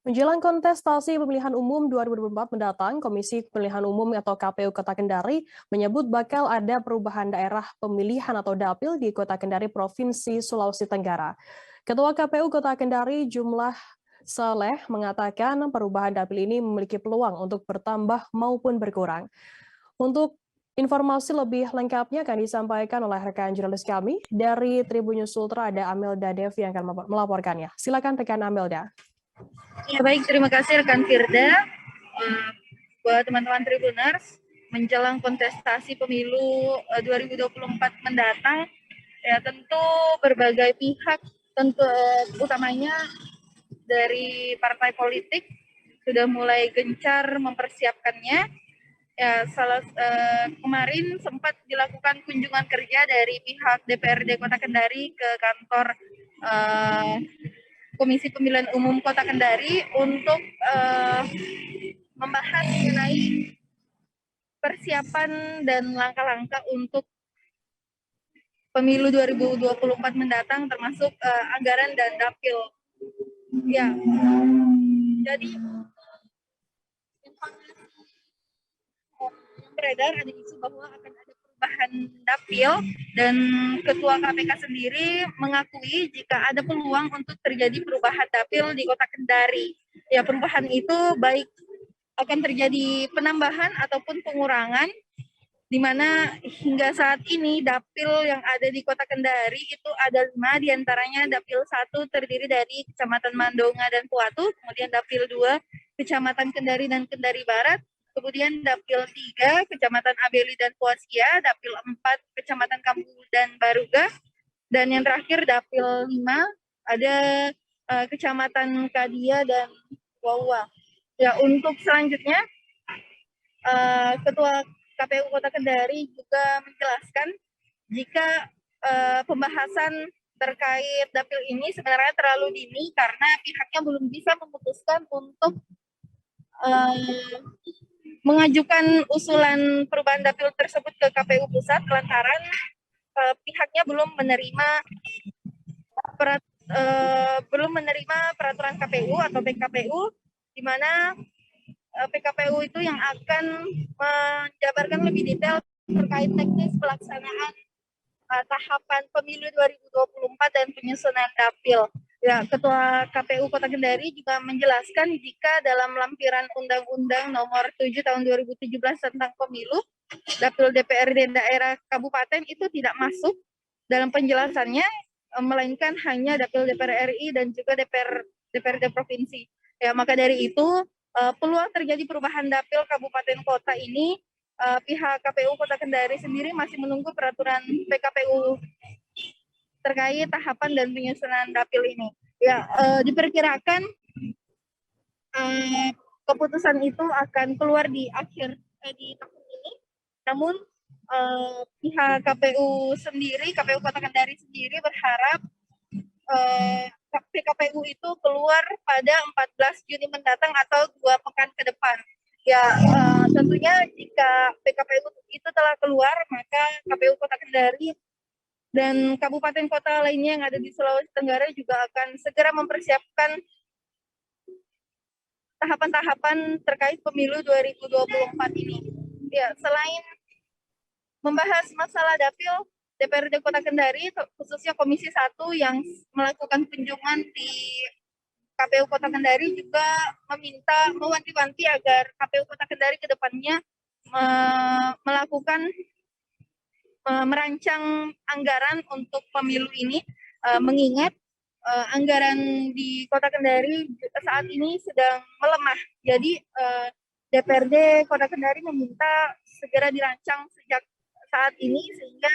Menjelang kontestasi pemilihan umum 2024 mendatang, Komisi Pemilihan Umum atau KPU Kota Kendari menyebut bakal ada perubahan daerah pemilihan atau dapil di Kota Kendari Provinsi Sulawesi Tenggara. Ketua KPU Kota Kendari Jumlah Saleh mengatakan perubahan dapil ini memiliki peluang untuk bertambah maupun berkurang. Untuk informasi lebih lengkapnya akan disampaikan oleh rekan jurnalis kami dari Tribun News Ultra, ada Amelda Devi yang akan melaporkannya. Silakan rekan Amelda. Ya baik, terima kasih rekan Firda. Buat teman-teman Tribuners, menjelang kontestasi pemilu 2024 mendatang, ya tentu berbagai pihak, tentu utamanya dari partai politik sudah mulai gencar mempersiapkannya. Ya, kemarin sempat dilakukan kunjungan kerja dari pihak DPRD Kota Kendari ke kantor Komisi Pemilihan Umum Kota Kendari untuk membahas mengenai persiapan dan langkah-langkah untuk pemilu 2024 mendatang, termasuk anggaran dan dapil. Ya, jadi beredar ada isu bahwa akan ada perubahan dapil, dan Ketua KPK sendiri mengakui jika ada peluang untuk terjadi perubahan dapil di Kota Kendari. Ya, perubahan itu baik akan terjadi penambahan ataupun pengurangan, di mana hingga saat ini dapil yang ada di Kota Kendari itu ada 5, diantaranya dapil 1 terdiri dari Kecamatan Mandonga dan Puatu, kemudian dapil 2 Kecamatan Kendari dan Kendari Barat, kemudian dapil 3 Kecamatan Abeli dan Puasia, dapil 4 Kecamatan Kambu dan Baruga, dan yang terakhir dapil 5 ada Kecamatan Kadia dan Wawa. Ya, untuk selanjutnya Ketua KPU Kota Kendari juga menjelaskan jika pembahasan terkait dapil ini sebenarnya terlalu dini karena pihaknya belum bisa memutuskan untuk mengajukan usulan perubahan dapil tersebut ke KPU Pusat lantaran pihaknya belum menerima peraturan KPU atau PKPU, di mana PKPU itu yang akan menjabarkan lebih detail terkait teknis pelaksanaan tahapan pemilu 2024 dan penyusunan dapil. Ya, Ketua KPU Kota Kendari juga menjelaskan jika dalam lampiran Undang-Undang Nomor 7 Tahun 2017 tentang Pemilu, dapil DPRD daerah kabupaten itu tidak masuk dalam penjelasannya, melainkan hanya dapil DPR RI dan juga DPRD provinsi. Ya, maka dari itu peluang terjadi perubahan dapil kabupaten kota ini, pihak KPU Kota Kendari sendiri masih menunggu peraturan PKPU terkait tahapan dan penyusunan dapil ini. Ya, diperkirakan keputusan itu akan keluar di tahun ini. Namun pihak KPU Kota Kendari sendiri berharap PKPU itu keluar pada 14 Juni mendatang atau 2 pekan ke depan. Ya, tentunya jika PKPU itu telah keluar, maka KPU Kota Kendari dan kabupaten kota lainnya yang ada di Sulawesi Tenggara juga akan segera mempersiapkan tahapan-tahapan terkait pemilu 2024 ini. Ya, selain membahas masalah dapil, DPRD Kota Kendari, khususnya Komisi 1 yang melakukan kunjungan di KPU Kota Kendari juga mewanti-wanti agar KPU Kota Kendari ke depannya merancang anggaran untuk pemilu ini, mengingat anggaran di Kota Kendari saat ini sedang melemah. Jadi DPRD Kota Kendari meminta segera dirancang sejak saat ini sehingga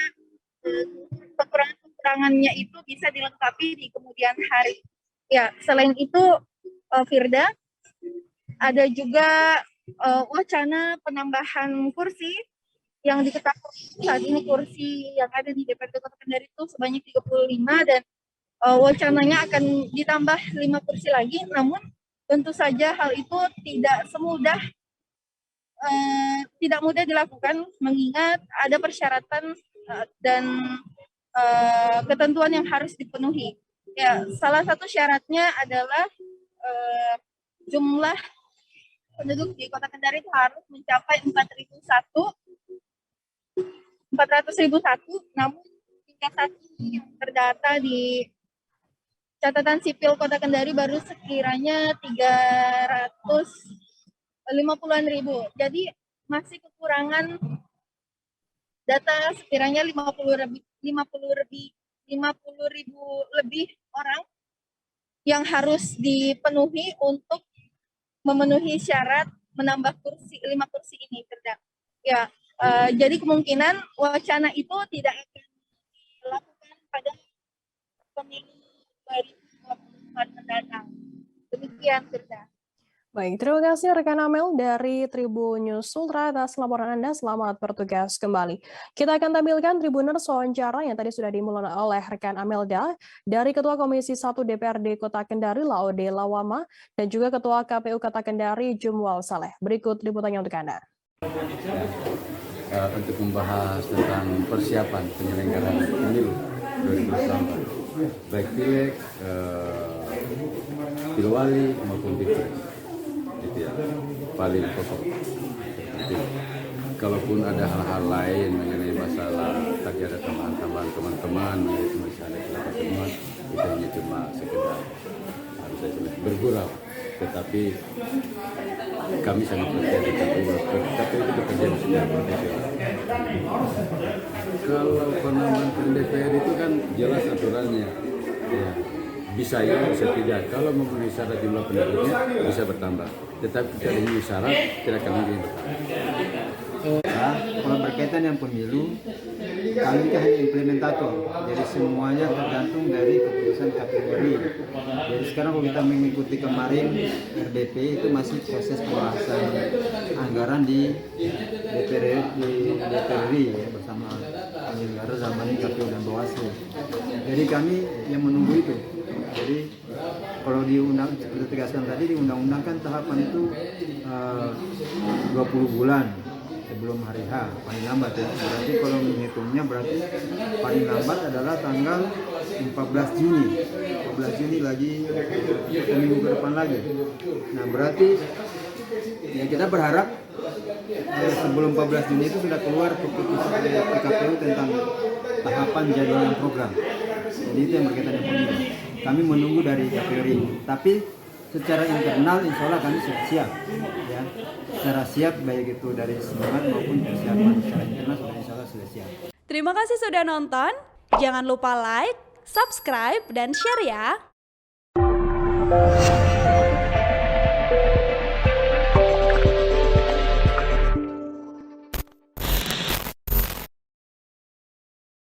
kekurangan-kekurangannya itu bisa dilengkapi di kemudian hari. Ya, selain itu, Firda, ada juga wacana penambahan kursi yang diketahui saat ini kursi yang ada di DPRD Kota Kendari itu sebanyak 35, dan wacananya akan ditambah 5 kursi lagi. Namun tentu saja hal itu tidak mudah dilakukan mengingat ada persyaratan dan ketentuan yang harus dipenuhi. Ya, salah satu syaratnya adalah jumlah penduduk di Kota Kendari itu harus mencapai 400.001, namun hingga saat ini yang terdata di catatan sipil Kota Kendari baru sekiranya 350-an ribu. Jadi masih kekurangan data sekiranya 50 ribu lebih orang yang harus dipenuhi untuk memenuhi syarat menambah 5 kursi ini. Ya, jadi kemungkinan wacana itu tidak akan dilakukan pada pemilu 2024 mendatang. Demikian, Firda. Baik, terima kasih rekan Amel dari Tribun News Ultra atas laporan Anda. Selamat bertugas kembali. Kita akan tampilkan Tribuners wawancara yang tadi sudah dimulai oleh rekan Amelda dari Ketua Komisi 1 DPRD Kota Kendari Laude Lawama dan juga Ketua KPU Kota Kendari Jumwal Saleh. Berikut liputannya untuk Anda. Untuk membahas tentang persiapan penyelenggaraan pemilu 2024, baik pileg, pilwali maupun pilpres. Itu ya paling pokok. Kalaupun ada hal-hal lain mengenai masalah tadi ada tambahan teman-teman mengenai masalah pertemuan, itu hanya cuma sekedar bergurau, tetapi kami sangat percaya di KPU itu bekerja secara profesional. Kalau penambahan DPR itu kan jelas aturannya, ya, bisa ya, bisa tidak. Kalau memenuhi syarat jumlah penduduknya bisa bertambah, tetapi tidak memenuhi syarat tidak akan mungkin bertambah. Kalau berkaitan dengan pemilu, kami kan hanya implementator, jadi semuanya tergantung dari keputusan KPU RI. Jadi sekarang kalau kita mengikuti kemarin RDP itu masih proses pembahasan anggaran di DPR RI ya, bersama penyelenggara zaman KPU dan Bawaslu. Jadi kami yang menunggu itu. Jadi kalau di undang seperti tegaskan tadi di undang-undang kan tahapan itu 20 bulan sebelum hari H paling lambat ya. Berarti kalau menghitungnya berarti paling lambat adalah tanggal 14 Juni. 14 Juni lagi minggu ke depan lagi. Nah berarti ya kita berharap sebelum 14 Juni itu sudah keluar keputusan PKPU tentang tahapan jadwal program. Jadi itu yang berkaitan dengan pemilu. Kami menunggu dari KPU RI. Tapi secara internal insya Allah kami sudah siap ya. Secara siap baik itu dari semangat maupun persiapan secara internal insya Allah sudah siap. Terima kasih sudah nonton. Jangan lupa like, subscribe, dan share ya.